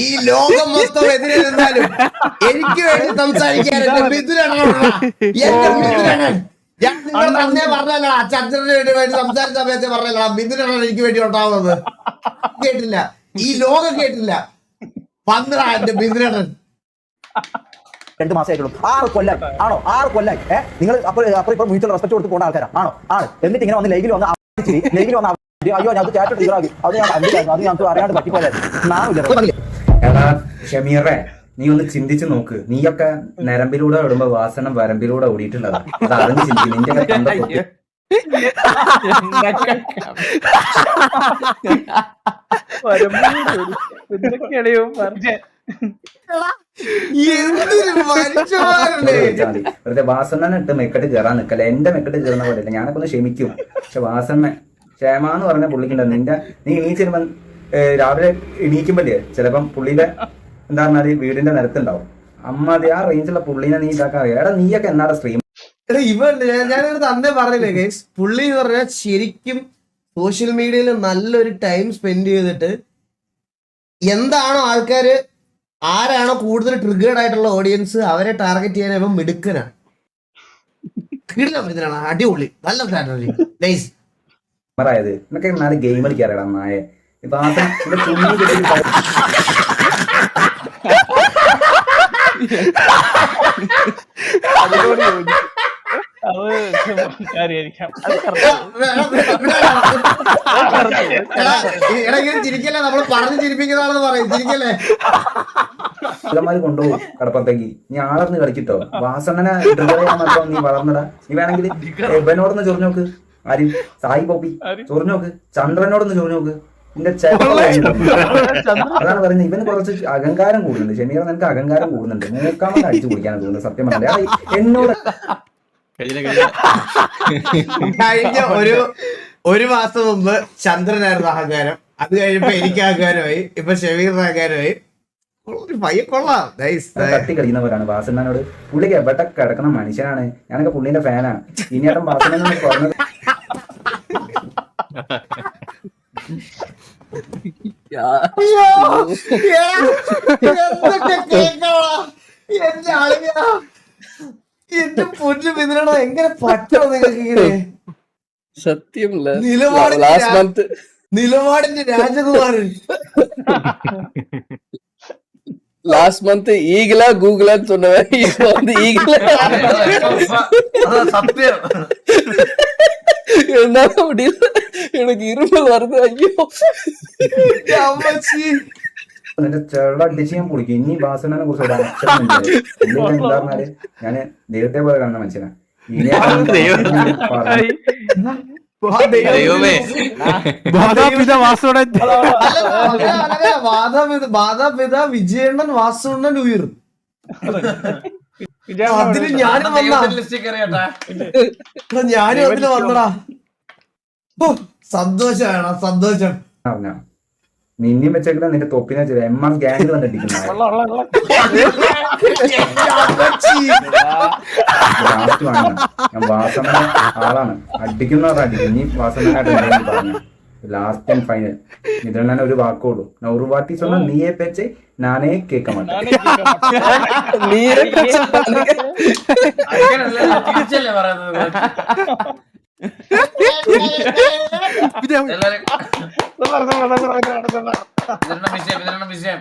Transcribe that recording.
ഈ ലോകം മൊത്തം എതിരെ നിന്നാലും എനിക്ക് വേണ്ടി സംസാരിക്കാൻ എന്റെ മിഥുനാണ്. ഞാൻ നിങ്ങൾ തന്നെ പറഞ്ഞല്ലോ ചന്ദ്രന് വേണ്ടി സംസാരിച്ച സമയത്ത് പറഞ്ഞല്ലോ മിഥുനാണ് എനിക്ക് വേണ്ടി ഉണ്ടാവുന്നത്. കേട്ടില്ല, ഈ ലോകം കേട്ടില്ല. പന്ത്ര എന്റെ മിഥുനൻ 2 മാസമായിട്ടുള്ളൂ. 6 കൊല്ലായി ആണോ? 6 കൊല്ലായി. നിങ്ങൾ അപ്പോൾ ഇപ്പൊ മ്യൂച്വൽ റെസ്പെക്ട് കൊടുത്ത് പോകുന്ന ആൾക്കാരാണ് ആണോ? ആണ്. എന്നിട്ട് ഇങ്ങനെ വന്ന് ലൈവിൽ വന്ന് ലൈവിൽ വന്ന് അയ്യോ ഞാൻ ചാറ്റ് തീരാക്കി അത് ഞാൻ കണ്ടില്ലായിരുന്നു, അത് ഞങ്ങൾക്ക് അറിയാണ്ട് പറ്റിപ്പോയായിരുന്നു. എടാ ഷമീറെ, നീ ഒന്ന് ചിന്തിച്ചു നോക്ക്. നീയൊക്കെ നരമ്പിലൂടെ ഓടുമ്പോ വാസനം വരമ്പിലൂടെ ഓടിയിട്ടുള്ളതാ. അത് അറിഞ്ഞ് ചിന്തിക്കും. നിന്റെ വെറുതെ വാസണ്ണനെ ഇട്ട് മെക്കെട്ട് കയറാൻ നിക്കല്ല. എന്റെ മെക്കെട്ട് കയറുന്ന പോലെയല്ല. ഞാനൊക്കെ ഒന്ന് ക്ഷമിക്കും. പക്ഷെ വാസണ്ണ ക്ഷേമാന്ന് പറഞ്ഞ പുള്ളിക്കുണ്ടോ നീ എണീച്ചിരുമ്പോ രാവിലെ എണീക്കുമ്പോഴേ ചിലപ്പം പുള്ളിയുടെ എന്താ പറഞ്ഞാല് വീടിന്റെ നിരത്തുണ്ടാവും. അമ്മാതി ആ റേഞ്ചുള്ള പുള്ളിനെ നീ ഇതാക്കാൻ അറിയാം. എടാ നീയൊക്കെ എന്നാടാ സ്ട്രീം ഞാനൊരു തന്നെ പറഞ്ഞില്ലേ ഗൈസ്, പുള്ളി എന്ന് പറഞ്ഞാൽ ശരിക്കും സോഷ്യൽ മീഡിയയിൽ നല്ലൊരു ടൈം സ്പെൻഡ് ചെയ്തിട്ട് എന്താണോ ആൾക്കാര് ആരാണോ കൂടുതൽ ട്രിഗേർഡ് ആയിട്ടുള്ള ഓഡിയൻസ് അവരെ ടാർഗറ്റ് ചെയ്യാൻ ഇവൻ മിടുക്കനാണ്. ഇതിനാണ് അടിപൊളി, നല്ല സ്ട്രാറ്റജി ഗൈസ്. ായത് എന്നൊക്കെ നാല് ഗെയിം കളിക്കാറാ നായ. ഇപ്പൊ ചിരിക്കല്ലേ, നമ്മള് പറഞ്ഞു ചിരിപ്പിക്കുന്നതാണെന്ന് പറയും. ചിരിക്കല്ലേ മാര് കൊണ്ടുപോകും കടപ്പുറത്തേക്ക്. നീ ആളറിഞ്ഞ് കളിക്കിട്ടോ. വാസണ്ണനെ ഡ്രിവർ ചെയ്യാൻ മാത്രം നീ വളർന്നടാ. നീ വേണമെങ്കിൽ എബനോടൊന്ന് ചൊറിഞ്ഞു നോക്ക്. ആരും സായി പോപ്പി ചൊറിഞ്ഞു നോക്ക്. ചന്ദ്രനോടൊന്ന് ചൊറിഞ്ഞു നോക്ക്. നിന്റെ അതാണ് പറയുന്നത്. ഇവന് കുറച്ച് അഹങ്കാരം കൂടുന്നുണ്ട്. ഷമീറ നിനക്ക് അഹങ്കാരം കൂടുന്നുണ്ട്. മൂക്കാമത് അടിച്ചു കുടിക്കാനാണ് തോന്നുന്നത്. സത്യം പറഞ്ഞാൽ എന്നോട് കഴിഞ്ഞ ഒരു മാസം മുമ്പ് ചന്ദ്രനായിരുന്നു അഹങ്കാരം. അത് കഴിയുമ്പോ എനിക്ക് അഹങ്കാരമായി. ഇപ്പൊ ഷമീറിന് അഹങ്കാരമായി. പയ്യെ കൊള്ളാം. തട്ടി കളിക്കുന്നവരാണ് വാസണ്ണനോട്. പുള്ളിക്ക് എവിടെ കിടക്കുന്ന മനുഷ്യനാണ്. ഞാനൊക്കെ പുള്ളിന്റെ ഫാനാണ്. ഇനിയേട്ടൻ വാസണ്ണനെ പറഞ്ഞത് എന്റെ പൊന്നു മിഥുനടാ, എങ്ങനെ പറ്റോ നിങ്ങൾക്ക് ഇങ്ങനെ? സത്യം നിലപാടിന്റെ രാജകുമാരൻ. லாஸ்ட் மந்த் ஈகிளா கூகுளான்னு சொன்னவன் இப்ப வந்து ஈகிளா சத்தியம் என்னால முடியல, எனக்கு இருமல் வருது. ஐயோ നിന്റെ ചെള്ള അടിച്ച് ഞാൻ പൊളിക്കും. ഇനി വാസണ്ണനെ കുറിച്ച് എന്താ പറഞ്ഞാല് ഞാന് ദൈവത്തെ പോലെ കാണുന്ന മനുഷ്യനാ. വിജയണ്ണൻ വാസുണ്ണൻ ഉയർ. അതിന് ഞാനും അതിന് വന്നടാ. സന്തോഷമാണ്, സന്തോഷം. നിന്നെയും വെച്ചേക്കുന്ന നിന്റെ തൊപ്പിനെ MR ഗാംഗിൽ വന്നിട്ടിരിക്കുന്ന ഞാൻ വാസണ്ണ ആളാണ്. അടിക്കുന്നവർ അടിക്കും. നീ വാസണ്ണനായിട്ട് പറഞ്ഞു ലാസ്റ്റ് ആൻഡ് ഫൈനൽ ഇതിനെ ഒരു വാക്കുള്ളൂ. ഒരു വാട്ടി சொன்னா നീയെ പേച്ച് നാനേ കേൾക്കാൻ മാട്ടേൻ. വിഷയം